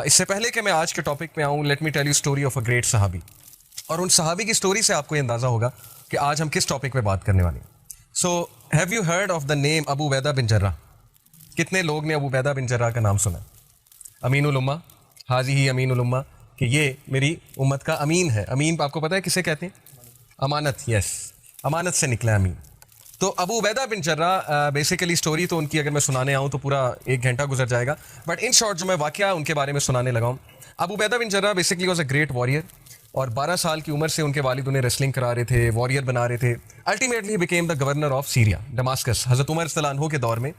اس سے پہلے کہ میں آج کے ٹاپک میں آؤں، let me tell you story of a great صحابی. اور ان صحابی کی اسٹوری سے آپ کو یہ اندازہ ہوگا کہ آج ہم کس ٹاپک پہ بات کرنے والے ہیں. So have you heard of the name Abu Ubaidah bin Jarrah? کتنے لوگ نے ابو عبیدہ بن جرح کا نام سنا؟ امین الامہ، حاضی ہی امین الامہ، کہ یہ میری امت کا امین ہے. امین آپ کو پتہ ہے کسے کہتے ہیں؟ امانت. یس، امانت سے نکلا امین. تو ابو عبیدہ بن جرح بیسیکلی اسٹوری تو ان کی اگر میں سنانے آؤں تو پورا 1 گھنٹہ گزر جائے گا، بٹ ان شارٹ جو میں واقعہ ان کے بارے میں سنانے لگا ہوں. ابو عبیدہ بن جرح basically was a great warrior, اور 12 سال کی عمر سے ان کے والد انہیں ریسلنگ کرا رہے تھے، وارئر بنا رہے تھے. Ultimately became the governor of Syria, Damascus. حضرت عمر رضی اللہ عنہ کے دور میں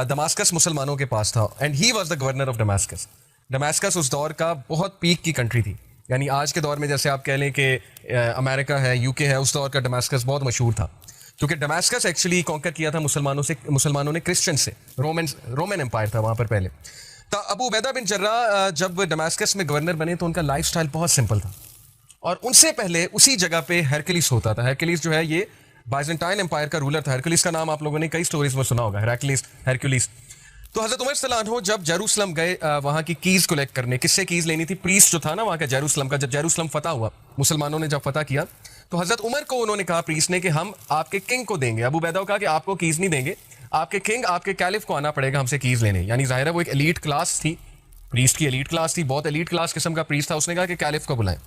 دماسکس مسلمانوں کے پاس تھا، and he was the governor of Damascus. Damascus اس دور کا بہت پیک کی کنٹری تھی، یعنی آج کے دور میں جیسے آپ کہہ لیں کہ امریکہ ہے، یو کے ہے، اس دور کا ڈماسکس بہت مشہور تھا، کیونکہ ڈماسکس ایکچولی کانکر کیا تھا مسلمانوں نے کرسچن سے. رومن امپائر تھا وہاں پر پہلے. تو ابو عبیدہ بن جرح جب ڈماسکس میں گورنر بنے تو ان کا لائف سٹائل بہت سمپل تھا، اور ان سے پہلے اسی جگہ پہ ہیرکلیس ہوتا تھا. ہیرکلیس جو ہے یہ بائزنٹائن امپائر کا رولر تھا. ہیرکلیس کا نام آپ لوگوں نے کئی سٹوریز میں سنا ہوگا، ہیرکلیس. تو حضرت عمر صلی اللہ عنہ جب جیروسلم گئے وہاں کی کیز کلیکٹ کرنے، کس سے کیز لینی تھی؟ پریسٹ جو تھا نا وہاں کا جیروسلم کا، جب جیروسلم فتح ہوا، مسلمانوں نے جب فتح کیا تو حضرت عمر کو انہوں نے کہا، پریسٹ نے، کہ ہم آپ کے کنگ کو دیں گے. ابو عبیدہ کو کہا کہ آپ کو کیز نہیں دیں گے، آپ کے کنگ، آپ کے کیلف کو آنا پڑے گا ہم سے کیز لینے. یعنی ظاہر ہے وہ ایک ایلیٹ کلاس تھی، پریسٹ کی ایلیٹ کلاس تھی، بہت ایلیٹ کلاس قسم کا پریسٹ تھا. اس نے کہا کہ کیلف کو بلائیں.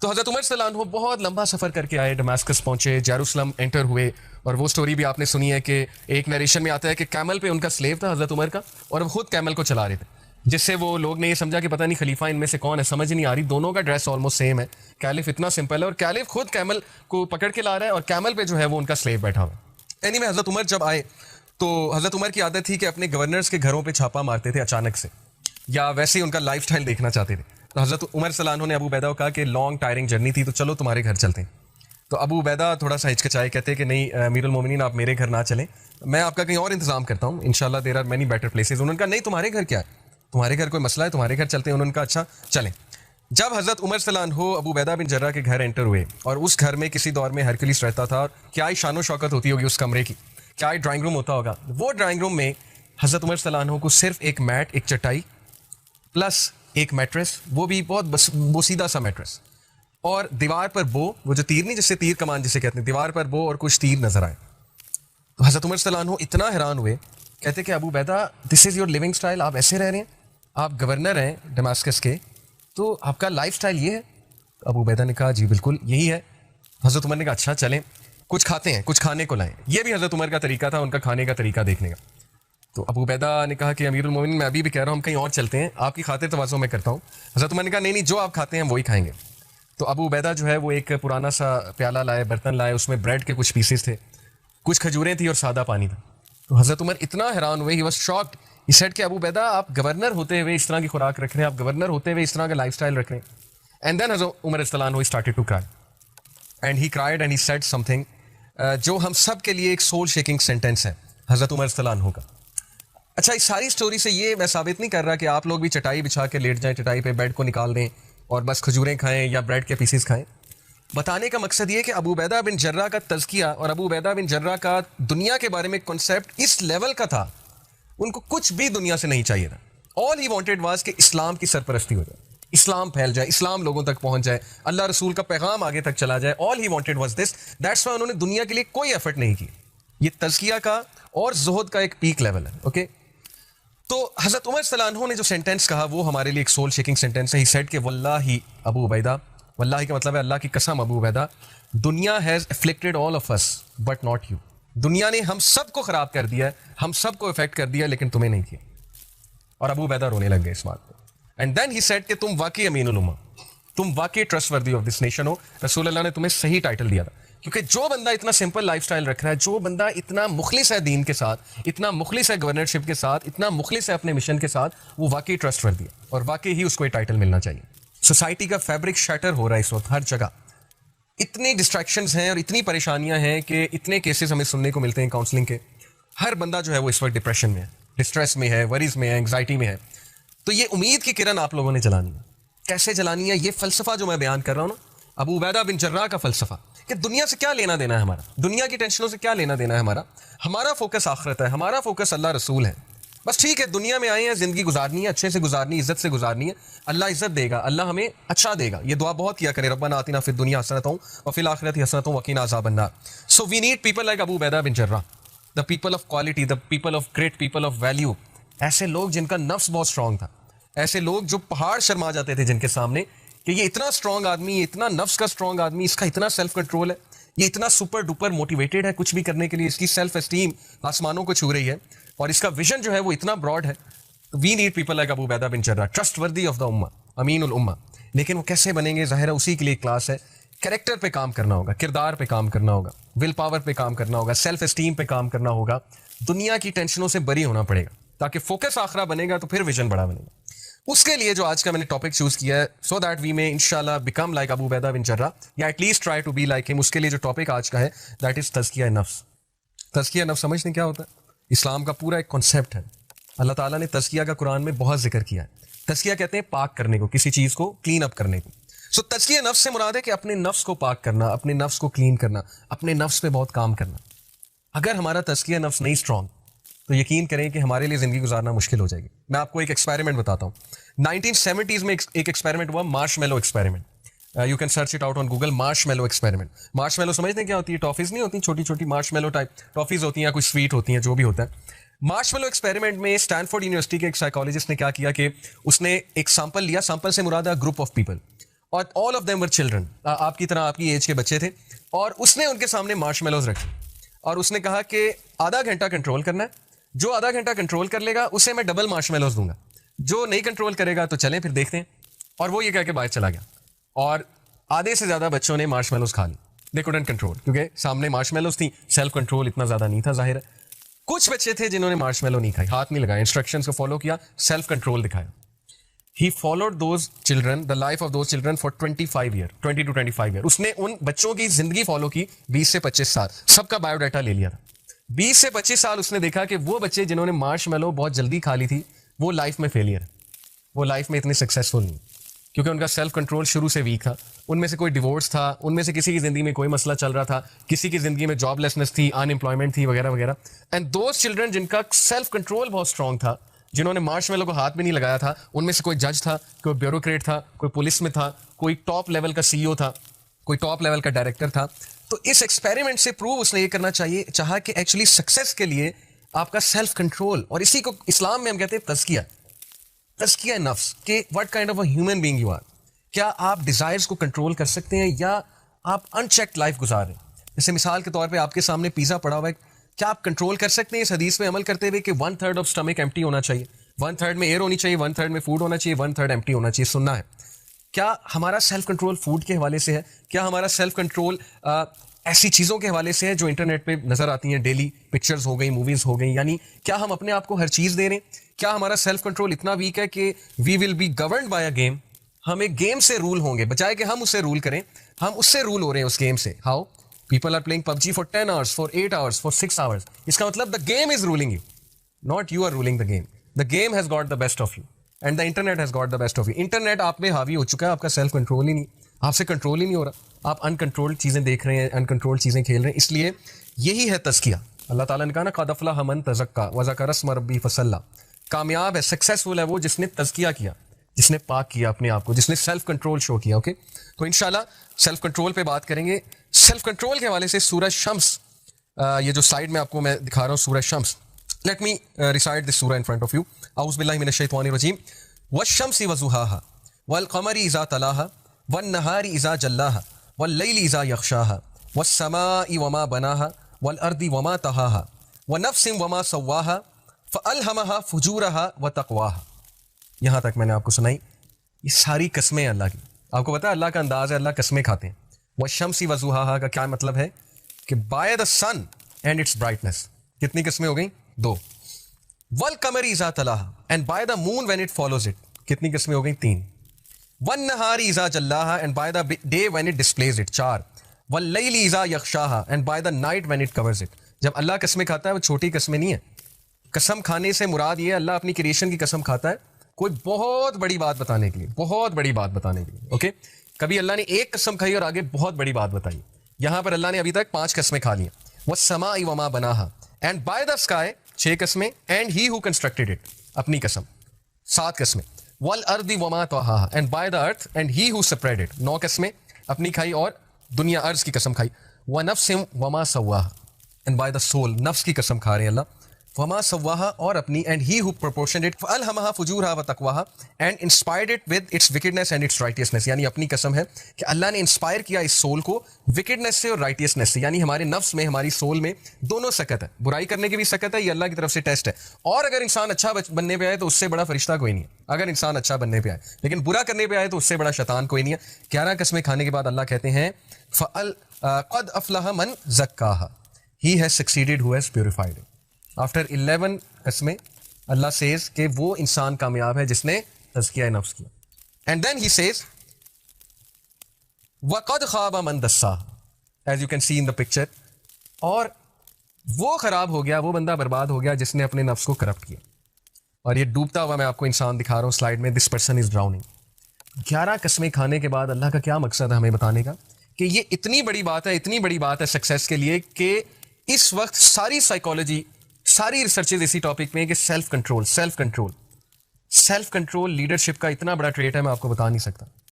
تو حضرت عمر صلی اللہ عنہ بہت لمبا سفر کر کے آئے، ڈماسکس پہنچے، جیروسلم انٹر ہوئے. اور وہ سٹوری بھی آپ نے سنی ہے کہ ایک نیریشن میں آتا ہے کہ کیمل پہ ان کا سلیو تھا حضرت عمر کا، اور وہ خود کیمل کو چلا رہے تھے، جس سے وہ لوگ نے یہ سمجھا کہ پتہ نہیں خلیفہ ان میں سے کون ہے، سمجھ نہیں آ رہی. دونوں کا ڈریس آلموسٹ سیم ہے، کیلف اتنا سمپل ہے، اور کیلف خود کیمل کو پکڑ کے لا رہا ہے، اور کیمل پہ جو ہے وہ ان کا سلیو بیٹھا ہوا ہے. اینی میں حضرت عمر جب آئے تو حضرت عمر کی عادت تھی کہ اپنے گورنرز کے گھروں پہ چھاپا مارتے تھے اچانک سے، یا ویسے ہی ان کا لائف سٹائل دیکھنا چاہتے تھے. تو حضرت عمر صلی اللہ عنہ نے ابو عبیدہ کو کہا کہ لانگ ٹائرنگ جرنی تھی تو چلو تمہارے گھر چلتے ہیں. تو ابو عبیدہ تھوڑا سا ہچکچائے، کہتے کہ نہیں امیر المومنین آپ میرے گھر نہ چلیں، میں آپ کا کہیں اور انتظام کرتا ہوں، انشاءاللہ there are many better places. انہوں نے کہا نہیں تمہارے گھر کیا ہے، تمہارے گھر کوئی مسئلہ ہے، تمہارے گھر چلتے ہیں. انہوں نے کہا اچھا چلیں. جب حضرت عمر صلی اللہ عنہ ابو عبیدہ بن جرح کے گھر انٹر ہوئے، اور اس گھر میں کسی دور میں ہرکلیس رہتا تھا، اور کیا ہی شان و شوکت ہوتی ہوگی اس کمرے کی، کیا ہی ڈرائنگ روم ہوتا ہوگا. وہ ڈرائنگ روم میں حضرت عمر صلی اللہ عنہ کو صرف ایک میٹ، ایک چٹائی پلس ایک میٹریس، وہ بھی بہت بوسیدہ سا میٹریس، اور دیوار پر بو، وہ جو تیر نہیں جس سے تیر کمان جسے کہتے ہیں، دیوار پر بو اور کچھ تیر نظر آئے. تو حضرت عمر صلی اللہ عنہ اتنا حیران ہوئے، کہتے کہ ابو عبیدہ دس از یور لیونگ اسٹائل، آپ ایسے رہ رہے ہیں، آپ گورنر ہیں ڈماسکس کے، تو آپ کا لائف اسٹائل یہ ہے؟ ابو عبیدہ نے کہا جی بالکل یہی ہے. حضرت عمر نے کہا اچھا چلیں کچھ کھاتے ہیں، کچھ کھانے کو لائیں. یہ بھی حضرت عمر کا طریقہ تھا، ان کا کھانے کا طریقہ دیکھنے کا. تو ابو عبیدہ نے کہا کہ امیر المومنین میں ابھی بھی کہہ رہا ہوں ہم کہیں اور چلتے ہیں، آپ کی خاطر تواضع میں کرتا ہوں. حضرت عمر نے کہا نہیں نہیں جو آپ کھاتے ہیں وہی کھائیں گے. تو ابو عبیدہ جو ہے وہ ایک پرانا سا پیالہ لائے، برتن لائے، اس میں بریڈ کے کچھ پیسز تھے، کچھ کھجوریں تھیں، اور سادہ پانی تھا. تو حضرت عمر اتنا حیران ہوئے، he was shocked. He said کہ ابو عبیدہ آپ گورنر ہوتے ہوئے اس طرح کی خوراک رکھ رہے ہیں، آپ گورنر ہوتے ہوئے اس طرح کا لائف سٹائل رکھ رہے ہیں. اینڈ دین حضرت عمر رضی اللہ عنہ started to cry, and he cried and he said something جو ہم سب کے لیے ایک سول شیکنگ سینٹینس ہے حضرت عمر رضی اللہ عنہ کا. اچھا اس ساری اسٹوری سے یہ میں ثابت نہیں کر رہا کہ آپ لوگ بھی چٹائی بچھا کے لیٹ جائیں، چٹائی پہ بیڈ کو نکال دیں اور بس کھجوریں کھائیں یا بریڈ کے پیسز کھائیں. بتانے کا مقصد یہ کہ ابو عبیدہ بن جرح کا تزکیہ اور ابو عبیدہ بن جرح کا دنیا کے بارے میں کنسیپٹ اس لیول کا تھا، ان کو کچھ بھی دنیا سے نہیں چاہیے تھا. آل ہی وانٹڈ واز کہ اسلام کی سرپرستی ہو جائے، اسلام پھیل جائے، اسلام لوگوں تک پہنچ جائے، اللہ رسول کا پیغام آگے تک چلا جائے. All he wanted was this. That's why انہوں نے دنیا کے لیے کوئی ایفرٹ نہیں کی. یہ تزکیہ کا اور زہد کا ایک پیک لیول ہے. اوکے تو حضرت عمر صلی اللہ عنہ نے جو سینٹینس کہا وہ ہمارے لیے ایک سول شیکنگ سینٹینس ہے. ہی سیڈ کہ واللہ ابو عبیدہ، واللہ کا مطلب ہے اللہ کی قسم ابو عبیدہ، دنیا has affected all of us but not you. دنیا نے ہم سب کو خراب کر دیا ہے، ہم سب کو افیکٹ کر دیا لیکن تمہیں نہیں کیا. اور ابو عبیدہ رونے لگ گئے اس بات پہ. اینڈ دین ہی سیڈ کہ تم واقعی امین الامہ، تم واقعی trust worthy of this nation ہو. رسول اللہ نے تمہیں صحیح ٹائٹل دیا تھا، کیونکہ جو بندہ اتنا سمپل لائف سٹائل رکھ رہا ہے، جو بندہ اتنا مخلص ہے دین کے ساتھ، اتنا مخلص ہے گورنرشپ کے ساتھ، اتنا مخلص ہے اپنے مشن کے ساتھ، وہ واقعی ٹرسٹ وردی ہے، اور واقعی ہی اس کو یہ ٹائٹل ملنا چاہیے. سوسائٹی کا فیبرک شیٹر ہو رہا ہے اس وقت ہر جگہ. اتنی ڈسٹریکشنز ہیں اور اتنی پریشانیاں ہیں کہ اتنے کیسز ہمیں سننے کو ملتے ہیں کاؤنسلنگ کے. ہر بندہ جو ہے وہ اس وقت ڈپریشن میں ہے، ڈسٹریس میں ہے، وریز میں ہے، انگزائٹی میں ہے. تو یہ امید کی کرن آپ لوگوں نے جلانی ہے. کیسے جلانی ہے؟ یہ فلسفہ جو میں بیان کر رہا ہوں نا، ابو عبیدہ بن جرح کا فلسفہ، کہ دنیا سے کیا لینا دینا ہے ہمارا، دنیا کی ٹینشنوں سے کیا لینا دینا ہے ہمارا. ہمارا فوکس آخرت ہے، ہمارا فوکس اللہ رسول ہے. بس ٹھیک ہے, دنیا میں آئے ہیں, زندگی گزارنی ہے, اچھے سے گزارنی ہے, عزت سے گزارنی ہے, اللہ عزت دے گا, اللہ ہمیں اچھا دے گا. یہ دعا بہت کیا کریں, ربنا آتنا فی الدنیا حسنۃ وفی الآخرۃ حسنۃ وقنا عذاب النار. So we need people like Abu Ubaidah bin Jarrah, the people of quality, the people of great, people of value. ایسے لوگ جن کا نفس بہت اسٹرانگ تھا, ایسے لوگ جو پہاڑ شرما جاتے تھے جن کے سامنے کہ یہ اتنا اسٹرانگ آدمی, یہ اتنا نفس کا اسٹرانگ آدمی, اس کا اتنا سیلف کنٹرول ہے, یہ اتنا سپر ڈوپر موٹیویٹڈ ہے کچھ بھی کرنے کے لیے, اس کی سیلف اسٹیم آسمانوں کو چھو رہی ہے, اور اس کا ویژن جو ہے وہ اتنا براڈ ہے. We need people like Abu Ubaidah bin Jarrah, trustworthy of the امہ, امین الامہ. لیکن وہ کیسے بنیں گے؟ ظاہر ہے اسی کے لیے کلاس ہے. کریکٹر پہ کام کرنا ہوگا, کردار پہ کام کرنا ہوگا, ول پاور پہ کام کرنا ہوگا, سیلف اسٹیم پہ کام کرنا ہوگا, دنیا کی ٹینشنوں سے بری ہونا پڑے گا تاکہ فوکس آخرہ بنے گا تو پھر ویژن بڑا بنے گا. اس کے لیے جو آج کا میں نے ٹاپک چوز کیا ہے, سو دیٹ وی میں انشاءاللہ بیکم لائک ابو عبیدہ بن جرہ, یا at least try to be like ہم. اس کے لیے جو ٹاپک آج کا ہے دیٹ از تزکیہ نفس. تزکیہ نفس سمجھتے ہیں کیا ہوتا ہے؟ اسلام کا پورا ایک کانسیپٹ ہے. اللہ تعالیٰ نے تزکیہ کا قرآن میں بہت ذکر کیا ہے. تزکیہ کہتے ہیں پاک کرنے کو, کسی چیز کو کلین اپ کرنے کو. سو تزکیہ نفس سے مراد ہے کہ اپنے نفس کو پاک کرنا, اپنے نفس کو کلین کرنا, اپنے نفس پہ بہت کام کرنا. اگر ہمارا تزکیہ نفس نہیں اسٹرانگ تو یقین کریں کہ ہمارے لیے زندگی گزارنا مشکل ہو جائے گی. میں آپ کو ایک ایکسپیریمنٹ بتاتا ہوں. 1970s میں ایک ایکسپیریمنٹ ہوا, marshmallow experiment. You can search it out on Google, marshmallow experiment. Marshmallow سمجھتے ہیں کیا ہوتی ہے؟ ٹافیز نہیں ہوتی چھوٹی چھوٹی, مارش میلو ٹائپ ٹافیز ہوتی ہیں, کچھ سویٹ ہوتی ہیں, جو بھی ہوتا ہے. مارش میلو ایکسپیریمنٹ میں اسٹینفورڈ یونیورسٹی کے ایک سائیکالوجسٹ نے کیا کیا کہ اس نے ایک سیمپل لیا, سیمپل سے مراد ہے گروپ آف پیپل, اور all of them were children, آپ کی طرح آپ کی ایج کے بچے تھے, اور اس نے ان کے سامنے مارش میلوز رکھے, اور اس نے کہا کہ آدھا گھنٹہ کنٹرول کرنا ہے, جو آدھا گھنٹہ کنٹرول کر لے گا اسے میں ڈبل مارش میلوز دوں گا, جو نہیں کنٹرول کرے گا تو چلیں پھر دیکھتے ہیں. اور وہ یہ کہہ کے باہر چلا گیا, اور آدھے سے زیادہ بچوں نے مارش میلوز کھا لی. دے کوڈنٹ کنٹرول, کیونکہ سامنے مارش میلوز تھیں, سیلف کنٹرول اتنا زیادہ نہیں تھا ظاہر ہے. کچھ بچے تھے جنہوں نے مارش میلو نہیں کھائی, ہاتھ نہیں لگایا, انسٹرکشنز کو فالو کیا, سیلف کنٹرول دکھایا. He followed those children, the life of those children for 25 years, 20 to 25 years. اس نے ان بچوں کی زندگی فالو کی 20 سے 25 سال, سب کا بایو ڈیٹا لے لیا تھا. 20 سے 25 سال اس نے دیکھا کہ وہ بچے جنہوں نے مارش میلو بہت جلدی کھا لی تھی وہ لائف میں فیلئر ہے, وہ لائف میں اتنے سکسیزفل نہیں, کیونکہ ان کا سیلف کنٹرول شروع سے ویک تھا. ان میں سے کوئی ڈیورس تھا, ان میں سے کسی کی زندگی میں کوئی مسئلہ چل رہا تھا, کسی کی زندگی میں جاب لیسنس تھی, ان امپلائمنٹ تھی, وغیرہ وغیرہ. اینڈ دوز چلڈرن جن کا سیلف کنٹرول بہت اسٹرانگ تھا, جنہوں نے مارش میلو کو ہاتھ بھی نہیں لگایا تھا, ان میں سے کوئی جج تھا, کوئی بیوروکریٹ تھا, کوئی پولیس میں تھا, کوئی ٹاپ لیول کا سی او تھا, کوئی ٹاپ لیول کا ڈائریکٹر تھا. تو اس ایکسپیریمنٹ سے پروو اس نے یہ کرنا چاہا کہ ایکچولی سکسیس کے لیے آپ کا سیلف کنٹرول, اور اسی کو اسلام میں ہم کہتے ہیں تزکیہ, تزکیہ نفس, کہ what kind of a human being you are. کیا آپ ڈیزائرز کو کنٹرول کر سکتے ہیں یا آپ ان چیکڈ لائف گزار رہے ہیں؟ جیسے مثال کے طور پہ آپ کے سامنے پیزا پڑا ہوا ہے, کیا آپ کنٹرول کر سکتے ہیں اس حدیث پہ عمل کرتے ہوئے کہ 1/3 آف اسٹمک ایمٹی ہونا چاہیے, 1/3 میں ایئر ہونی چاہیے, 1/3 میں فوڈ ہونا چاہیے, 1/3 ایمٹی ہونا چاہیے, سننا ہے. کیا ہمارا سیلف کنٹرول فوڈ کے حوالے سے ہے؟ کیا ہمارا سیلف کنٹرول ایسی چیزوں کے حوالے سے ہے جو انٹرنیٹ پہ نظر آتی ہیں ڈیلی, پکچرز ہو گئی, موویز ہو گئی, یعنی کیا ہم اپنے آپ کو ہر چیز دے رہے ہیں؟ کیا ہمارا سیلف کنٹرول اتنا ویک ہے کہ we will be governed by a game, ہم ایک گیم سے رول ہوں گے بجائے کہ ہم اسے رول کریں, ہم اس سے رول ہو رہے ہیں اس گیم سے. How people are playing PUBG for 10 hours, for 8 hours, for 6 hours. اس کا مطلب the game is ruling you, not you are ruling the game. The game has got the best of you and the internet has got the best of you. Internet آپ پہ حاوی ہو چکا ہے, آپ کا self control ہی نہیں, آپ سے کنٹرول ہی نہیں ہو رہا, آپ انکنٹرول چیزیں دیکھ رہے ہیں, انکنٹرول چیزیں کھیل رہے ہیں. اس لیے یہی ہے تزکیہ. اللہ تعالیٰ نے کہا نا قد افلح من تزکیٰ وذکر اسم ربہ فصلی. کامیاب ہے, سکسیسفل ہے وہ جس نے تزکیہ کیا, جس نے پاک کیا اپنے آپ کو, جس نے سیلف کنٹرول شو کیا. اوکے, تو انشاءاللہ سیلف کنٹرول پہ بات کریں گے. سیلف کنٹرول کے حوالے سے سورہ شمس, یہ جو سائڈ میں آپ کو میں دکھا رہا ہوں سورہ شمس, لیٹ می ریسائٹ دس سورہ ان فرنٹ آف یو. اعوذ باللہ من الشیطان الرجیم. والشمس وضحاها والقمر اذا تلاها والنهار اذا جلاها والليل اذا يغشاها والسماء وما بناها والارض وما طحاها ونفس وما سواها فالهمها فجورها وتقواها. یہاں تک میں نے آپ کو سنائی. یہ ساری قسمیں اللہ کی. آپ کو پتا ہے اللہ کا انداز ہے, اللہ قسمیں کھاتے ہیں. والشمس وضحاها کا کیا مطلب ہے کہ by the sun and its brightness. کتنی قسمیں ہو گئیں؟ 2. والقمر اذا تلاها and by the moon when it follows it. کتنی قسمیں ہو گئیں؟ 3. والنہار اذا جلاها and by the day when it displays it. 4. واللیل اذا یغشاها and by the night when it covers it. جب اللہ قسمیں کھاتا ہے وہ چھوٹی قسمیں نہیں ہیں. قسم کھانے سے مراد یہ اللہ اپنی کریشن کی قسم کھاتا ہے کوئی بہت بڑی بات بتانے کے لیے, بہت بڑی بات بتانے کے لیے. اوکے, کبھی اللہ نے ایک قسم کھائی اور آگے بہت بڑی بات بتائی. یہاں پر اللہ نے ابھی تک 5 قسمیں کھا لی ہیں. والسماء وما بناها and by the sky 6 قسمیں, and he who constructed it, اپنی قسم 7 قسمیں, والارض وما طحاها, and by the earth and he who spread it 9 قسمیں, اپنی کھائی اور دنیا ارض کی قسم کھائی, ونفس وما سواها, اینڈ بائی دا سول, نفس کی قسم کھا رہے ہیں اللہ, وما سواها, اور اپنی, and he who proportioned it, فالہمها فجورها وتقواها, and inspired it with its wickedness and its righteousness, یعنی اپنی قسم ہے کہ اللہ نے انسپائر کیا اس سول کو وکڈنس سے اور رائٹیسنس سے, یعنی ہمارے نفس میں, ہماری سول میں دونوں سکت ہے, برائی کرنے کی بھی سکت ہے, یہ اللہ کی طرف سے ٹیسٹ ہے, اور اگر انسان اچھا بننے پہ آئے تو اس سے بڑا فرشتہ کوئی نہیں ہے, اگر انسان اچھا بننے پہ آئے, لیکن برا کرنے پہ آئے تو اس سے بڑا شیطان کوئی نہیں ہے. 11 قسمیں کھانے کے بعد اللہ کہتے ہیں قد افلح من زکاها, he has succeeded who has purified it. After 11 قسمیں اللہ says کہ وہ انسان کامیاب ہے جس نے تزکیہ نفس کیا. And then he says وَقَدْ خَابَ مَنْ دَسَّاهَا, as you can see in the picture, اور وہ خراب ہو گیا, وہ بندہ برباد ہو گیا جس نے اپنے نفس کو کرپٹ کیا. اور یہ ڈوبتا ہوا میں آپ کو انسان دکھا رہا ہوں سلائڈ میں, this person is drowning. 11 قسمیں کھانے کے بعد اللہ کا کیا مقصد ہے ہمیں بتانے کا, کہ یہ اتنی بڑی بات ہے, اتنی بڑی بات ہے سکسیس کے لیے, کہ اس وقت ساری سائیکالوجی, ساری ریسرچز اسی ٹاپک میں کہ سیلف کنٹرول لیڈرشپ کا اتنا بڑا ٹریٹ ہے, میں آپ کو بتا نہیں سکتا.